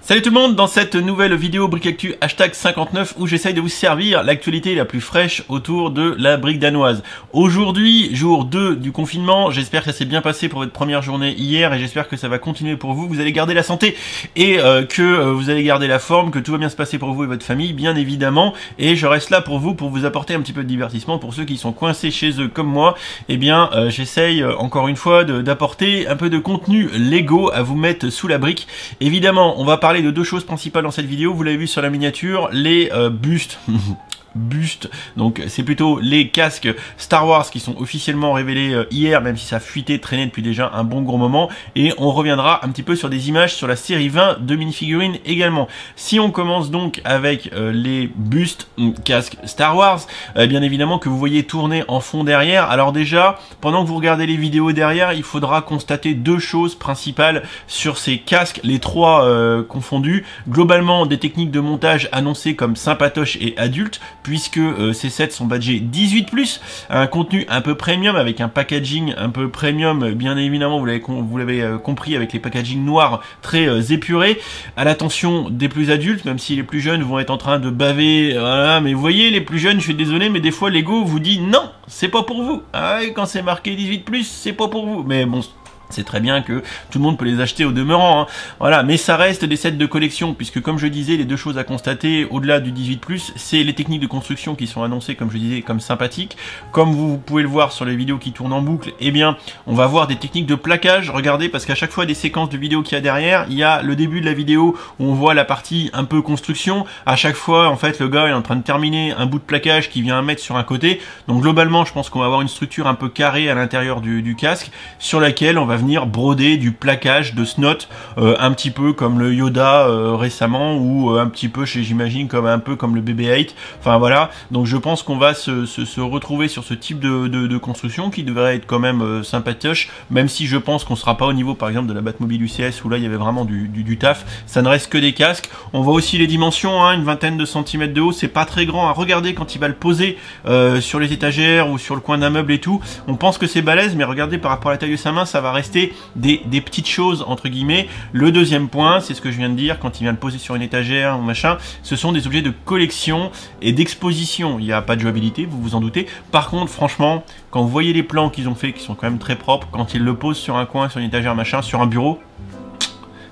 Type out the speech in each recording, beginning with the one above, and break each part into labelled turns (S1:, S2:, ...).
S1: Salut tout le monde, dans cette nouvelle vidéo Brick Actu #59 où j'essaye de vous servir l'actualité la plus fraîche autour de la brique danoise. Aujourd'hui, jour 2 du confinement, j'espère que ça s'est bien passé pour votre première journée hier et j'espère que ça va continuer pour vous. Vous allez garder la santé et que vous allez garder la forme, que tout va bien se passer pour vous et votre famille, bien évidemment. Et je reste là pour vous apporter un petit peu de divertissement. Pour ceux qui sont coincés chez eux comme moi, eh bien j'essaye encore une fois d'apporter un peu de contenu Lego à vous mettre sous la brique. Évidemment, on va parler de deux choses principales dans cette vidéo. Vous l'avez vu sur la miniature, les bustes. Donc c'est plutôt les casques Star Wars qui sont officiellement révélés hier, même si ça fuitait, traînait depuis déjà un bon gros moment, et on reviendra un petit peu sur des images sur la série 20 de minifigurines également. Si on commence donc avec les bustes casques Star Wars, bien évidemment que vous voyez tourner en fond derrière. Alors déjà, pendant que vous regardez les vidéos derrière, il faudra constater deux choses principales sur ces casques, les trois confondus. Globalement, des techniques de montage annoncées comme sympatoche et adulte, puisque ces sets sont badgés 18+, un contenu un peu premium avec un packaging un peu premium, bien évidemment vous l'avez compris, avec les packaging noirs très épurés, à l'attention des plus adultes, même si les plus jeunes vont être en train de baver, voilà, mais vous voyez, les plus jeunes, je suis désolé, mais des fois Lego vous dit non, c'est pas pour vous, ah, et quand c'est marqué 18+, c'est pas pour vous, mais bon, c'est très bien que tout le monde peut les acheter au demeurant, hein. Voilà, mais ça reste des sets de collection, puisque comme je disais, les deux choses à constater, au-delà du 18+, c'est les techniques de construction qui sont annoncées, comme je disais, comme sympathiques. Comme vous pouvez le voir sur les vidéos qui tournent en boucle, eh bien, on va voir des techniques de plaquage. Regardez, parce qu'à chaque fois des séquences de vidéos qu'il y a derrière, il y a le début de la vidéo où on voit la partie un peu construction. À chaque fois, en fait, le gars est en train de terminer un bout de plaquage qui vient mettre sur un côté. Donc globalement, je pense qu'on va avoir une structure un peu carrée à l'intérieur du casque, sur laquelle on va venir broder du plaquage de snot, un petit peu comme le Yoda récemment, ou un petit peu, j'imagine, un peu comme le BB-8. Enfin voilà, donc je pense qu'on va se retrouver sur ce type de construction qui devrait être quand même sympatoche, même si je pense qu'on sera pas au niveau par exemple de la Batmobile UCS où là il y avait vraiment du taf. Ça ne reste que des casques. On voit aussi les dimensions, hein, une vingtaine de centimètres de haut, c'est pas très grand à regarder quand il va le poser sur les étagères ou sur le coin d'un meuble et tout. On pense que c'est balèze, mais regardez par rapport à la taille de sa main, ça va rester des petites choses entre guillemets. Le deuxième point, c'est ce que je viens de dire, quand il vient le poser sur une étagère ou machin, ce sont des objets de collection et d'exposition. Il n'y a pas de jouabilité, vous vous en doutez. Par contre, franchement, quand vous voyez les plans qu'ils ont fait, qui sont quand même très propres, quand ils le posent sur un coin, sur une étagère, machin, sur un bureau,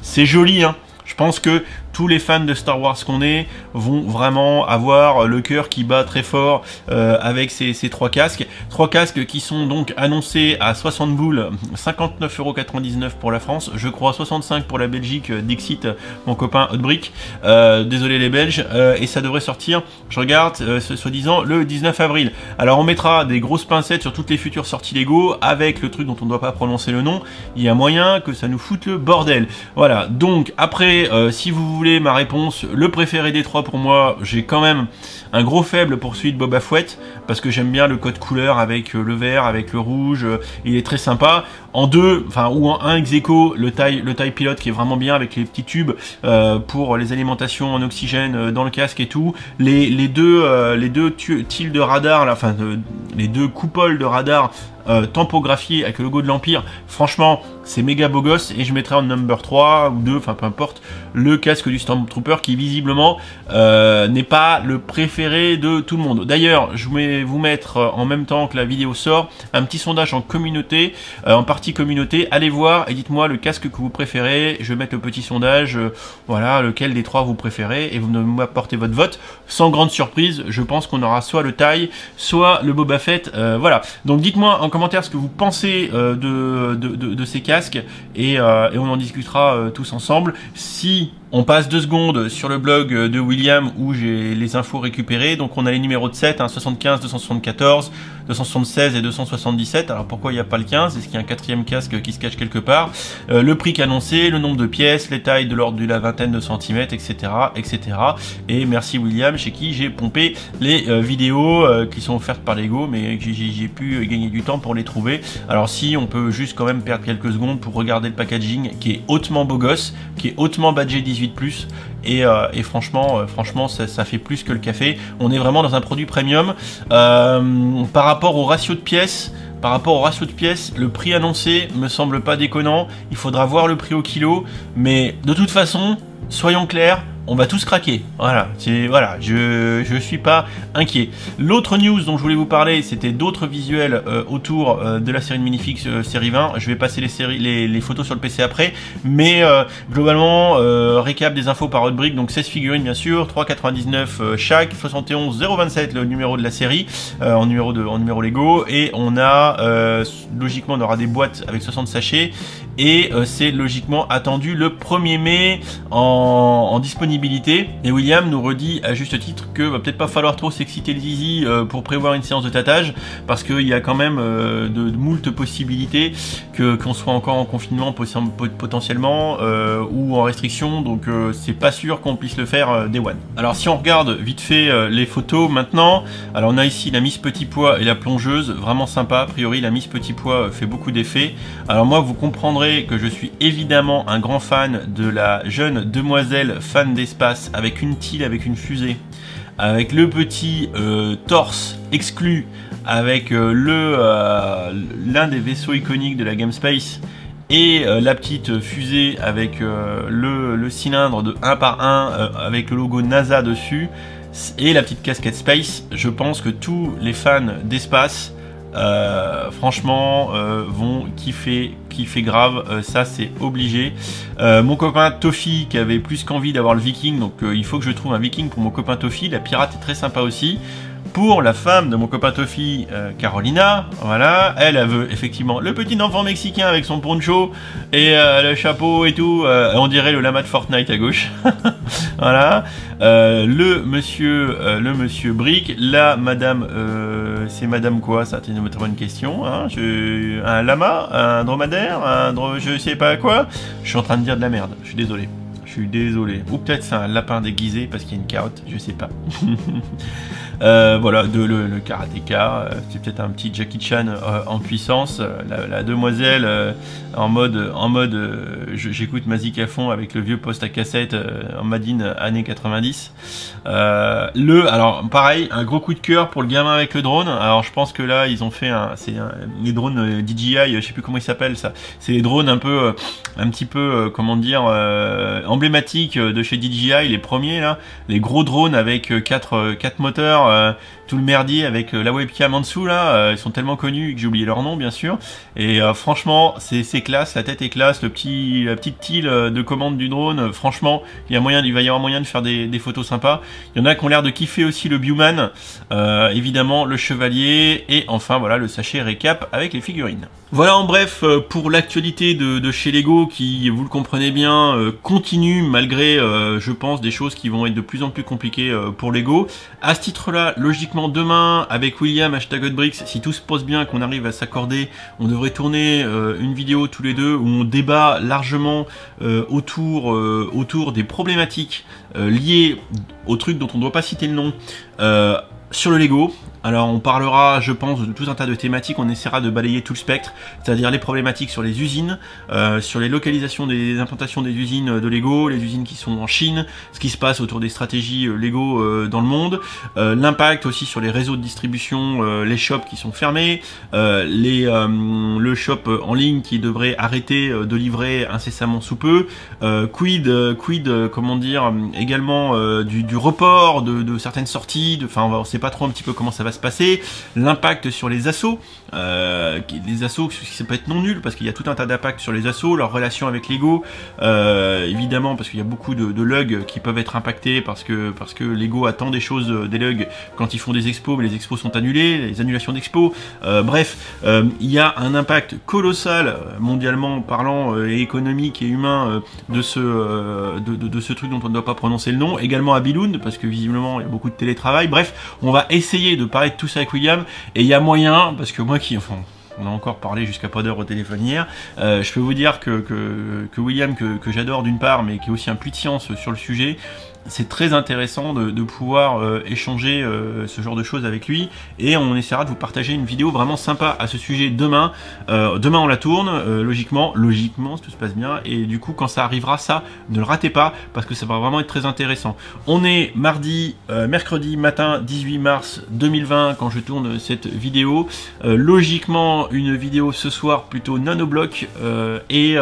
S1: c'est joli, hein. Je pense que tous les fans de Star Wars qu'on est vont vraiment avoir le cœur qui bat très fort avec ces trois casques. Trois casques qui sont donc annoncés à 60 boules, 59,99 € pour la France, je crois 65 pour la Belgique, Dixit, mon copain Hotbrick, désolé les Belges, et ça devrait sortir, je regarde, soi-disant le 19 avril. Alors on mettra des grosses pincettes sur toutes les futures sorties Lego, avec le truc dont on ne doit pas prononcer le nom, il y a moyen que ça nous foute le bordel. Voilà, donc après, si vous voulez ma réponse, le préféré des trois pour moi, j'ai quand même un gros faible pour celui de Boba Fett, parce que j'aime bien le code couleur avec le vert, avec le rouge, il est très sympa. En deux, enfin, ou en un ex-aequo, le taille pilote qui est vraiment bien avec les petits tubes pour les alimentations en oxygène dans le casque et tout. Les deux tiles de radar, là, enfin les deux coupoles de radar tampographié avec le logo de l'Empire, franchement c'est méga beau gosse, et je mettrai en number 3 ou 2, enfin peu importe, le casque du Stormtrooper qui visiblement n'est pas le préféré de tout le monde. D'ailleurs, je vais vous mettre en même temps que la vidéo sort un petit sondage en communauté, en partie communauté, allez voir et dites-moi le casque que vous préférez, je vais mettre le petit sondage, voilà, lequel des trois vous préférez, et vous m'apportez votre vote. Sans grande surprise, je pense qu'on aura soit le TIE, soit le Boba Fett, voilà. Donc dites-moi en commentaire ce que vous pensez de ces casques, et on en discutera tous ensemble. Si on passe 2 secondes sur le blog de William où j'ai les infos récupérées, donc on a les numéros de 7, hein, 75, 274, 276 et 277. Alors pourquoi il n'y a pas le 15? Est-ce qu'il y a un 4e casque qui se cache quelque part? Le prix qu'annoncé, le nombre de pièces, les tailles de l'ordre de la vingtaine de centimètres, etc., etc. Et merci William, chez qui j'ai pompé les vidéos qui sont offertes par Lego, mais j'ai pu gagner du temps pour les trouver. Alors si on peut juste quand même perdre quelques secondes pour regarder le packaging qui est hautement beau gosse, qui est hautement badgé 18+, et franchement ça fait plus que le café. On est vraiment dans un produit premium. Par rapport au ratio de pièces, le prix annoncé me semble pas déconnant. Il faudra voir le prix au kilo, mais de toute façon soyons clairs, on va tous craquer. Voilà, je suis pas inquiet. L'autre news dont je voulais vous parler, c'était d'autres visuels autour de la série de Minifix série 20. Je vais passer les photos sur le PC après, mais globalement, récap des infos par Hotbrick, donc 16 figurines bien sûr, 3,99 chaque, 71,027 le numéro de la série, en numéro Lego, et on a, logiquement on aura des boîtes avec 60 sachets, et c'est logiquement attendu le 1er mai en disponibilité. Et William nous redit à juste titre que va peut-être pas falloir trop s'exciter le zizi pour prévoir une séance de tâtage, parce qu'il y a quand même de moult possibilités qu'on soit encore en confinement potentiellement ou en restriction, donc c'est pas sûr qu'on puisse le faire day one. Alors si on regarde vite fait les photos maintenant, alors on a ici la Miss Petit Pois et la plongeuse, vraiment sympa. A priori la Miss Petit Pois fait beaucoup d'effets. Alors moi vous comprendrez que je suis évidemment un grand fan de la jeune demoiselle fan d'espace avec une tile, avec une fusée, avec le petit torse exclu, avec l'un des vaisseaux iconiques de la Game Space, et la petite fusée avec le cylindre de 1 par 1 avec le logo NASA dessus, et la petite casquette Space. Je pense que tous les fans d'espace franchement vont kiffer grave, ça c'est obligé. Mon copain Toffee qui avait plus qu'envie d'avoir le viking, donc il faut que je trouve un viking pour mon copain Toffee. La pirate est très sympa aussi. Pour la femme de mon copain Toffee, Carolina, voilà, elle veut effectivement le petit enfant mexicain avec son poncho et le chapeau et tout, on dirait le lama de Fortnite à gauche. Voilà, le monsieur Brick, la madame, c'est madame quoi, ça c'est une très bonne question, hein, un lama, un dromadaire, je sais pas quoi, je suis en train de dire de la merde, je suis désolé. Ou peut-être c'est un lapin déguisé parce qu'il y a une carotte, je sais pas. Voilà, le karatéka, c'est peut-être un petit Jackie Chan en puissance. La demoiselle en mode j'écoute Mazik à fond avec le vieux poste à cassette en Madine années 90. Alors pareil, un gros coup de cœur pour le gamin avec le drone. Alors je pense que là ils ont fait les drones DJI, je sais plus comment ils s'appellent ça. C'est les drones un petit peu comment dire emblématiques de chez DJI, les premiers là, les gros drones avec 4 moteurs. Tout le merdier avec la webcam en dessous là, ils sont tellement connus que j'ai oublié leur nom bien sûr, et franchement c'est classe, la tête est classe, la petite tile de commande du drone, franchement il va y avoir moyen de faire des photos sympas. Il y en a qui ont l'air de kiffer aussi le Bioman, évidemment le chevalier, et enfin voilà le sachet récap avec les figurines. Voilà en bref pour l'actualité de chez Lego qui, vous le comprenez bien, continue malgré je pense des choses qui vont être de plus en plus compliquées pour Lego. À ce titre là, logiquement demain avec William #Hotbricks, si tout se passe bien, qu'on arrive à s'accorder, on devrait tourner une vidéo tous les deux où on débat largement autour des problématiques liées au truc dont on ne doit pas citer le nom sur le Lego. Alors on parlera, je pense, de tout un tas de thématiques, on essaiera de balayer tout le spectre, c'est-à-dire les problématiques sur les usines, sur les localisations des implantations des usines de Lego, les usines qui sont en Chine, ce qui se passe autour des stratégies Lego dans le monde, l'impact aussi sur les réseaux de distribution, les shops qui sont fermés, le shop en ligne qui devrait arrêter de livrer incessamment sous peu, quid, comment dire, également du report de certaines sorties, enfin on sait pas trop un petit peu comment ça va se passer, l'impact sur les assos, ça peut être non nul parce qu'il y a tout un tas d'impacts sur les assos, leur relation avec Lego, évidemment parce qu'il y a beaucoup de lugs qui peuvent être impactés parce que Lego attend des choses des lugs quand ils font des expos, mais les expos sont annulés, les annulations d'expos, bref, il y a un impact colossal mondialement parlant et économique et humain de ce truc dont on ne doit pas prononcer le nom, également à Billund parce que visiblement il y a beaucoup de télétravail. Bref, on va essayer de parler de tout ça avec William, et il y a moyen, parce que moi on a encore parlé jusqu'à pas d'heure au téléphone hier, je peux vous dire que William, que j'adore d'une part, mais qui est aussi un puits de science sur le sujet, c'est très intéressant de pouvoir échanger ce genre de choses avec lui, et on essaiera de vous partager une vidéo vraiment sympa à ce sujet demain. Demain on la tourne, logiquement si tout se passe bien, et du coup quand ça arrivera, ça ne le ratez pas parce que ça va vraiment être très intéressant. On est mercredi matin 18 mars 2020 quand je tourne cette vidéo. Logiquement une vidéo ce soir plutôt nano-bloc et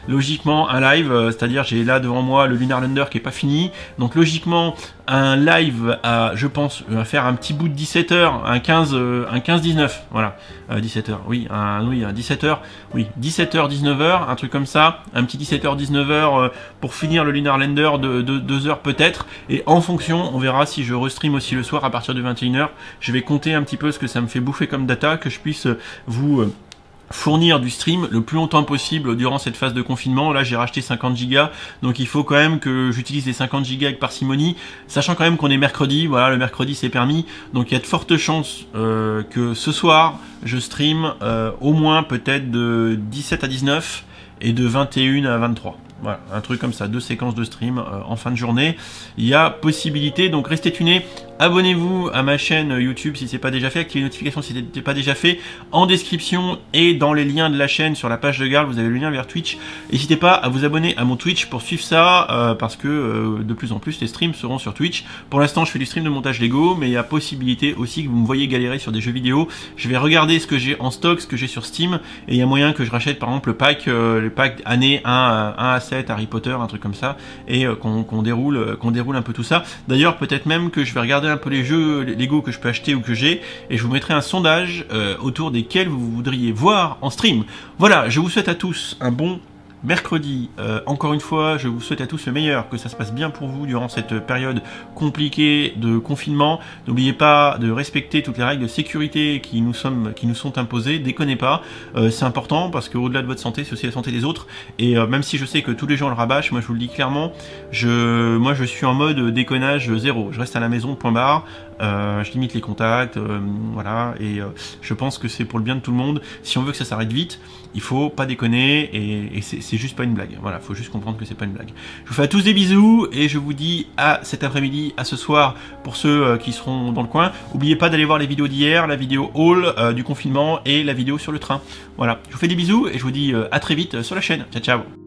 S1: logiquement un live, c'est-à-dire j'ai là devant moi le Lunar Lander qui est pas fini, donc logiquement un live à, je pense, faire un petit bout de 17h, un 15-19, voilà, 17h, oui, un 17h, oui, 17h, 19h, un truc comme ça, un petit 17h, 19h pour finir le Lunar Lander de 2 heures peut-être, et en fonction, on verra si je restream aussi le soir à partir de 21h, je vais compter un petit peu ce que ça me fait bouffer comme data, que je puisse vous fournir du stream le plus longtemps possible durant cette phase de confinement. Là j'ai racheté 50 Go, donc il faut quand même que j'utilise les 50 Go avec parcimonie, sachant quand même qu'on est mercredi, voilà, le mercredi c'est permis, donc il y a de fortes chances que ce soir je stream au moins peut-être de 17 à 19 et de 21 à 23. Voilà, un truc comme ça, 2 séquences de stream en fin de journée. Il y a possibilité, donc restez tunés. Abonnez-vous à ma chaîne YouTube si c'est pas déjà fait, activez les notifications si c'est pas déjà fait. En description et dans les liens de la chaîne sur la page de Garl, vous avez le lien vers Twitch. N'hésitez pas à vous abonner à mon Twitch pour suivre ça, parce que de plus en plus les streams seront sur Twitch. Pour l'instant je fais du stream de montage Lego, mais il y a possibilité aussi que vous me voyez galérer sur des jeux vidéo. Je vais regarder ce que j'ai en stock, ce que j'ai sur Steam, et il y a moyen que je rachète par exemple le pack année 1 à 7 Harry Potter, un truc comme ça, et qu'on déroule un peu tout ça. D'ailleurs peut-être même que je vais regarder un peu les jeux Lego que je peux acheter ou que j'ai, et je vous mettrai un sondage autour desquels vous voudriez voir en stream. Voilà, je vous souhaite à tous un bon mercredi. Encore une fois, je vous souhaite à tous le meilleur, que ça se passe bien pour vous durant cette période compliquée de confinement. N'oubliez pas de respecter toutes les règles de sécurité qui nous sont imposées. Déconnez pas, c'est important parce qu'au-delà de votre santé, c'est aussi la santé des autres. Et même si je sais que tous les gens le rabâchent, moi je vous le dis clairement, moi je suis en mode déconnage zéro. Je reste à la maison, point barre. Je limite les contacts, voilà, et je pense que c'est pour le bien de tout le monde. Si on veut que ça s'arrête vite, il faut pas déconner, et c'est juste pas une blague. Voilà, faut juste comprendre que c'est pas une blague. Je vous fais à tous des bisous, et je vous dis à cet après-midi, à ce soir, pour ceux qui seront dans le coin. N'oubliez pas d'aller voir les vidéos d'hier, la vidéo haul du confinement et la vidéo sur le train. Voilà, je vous fais des bisous, et je vous dis à très vite sur la chaîne. Ciao, ciao.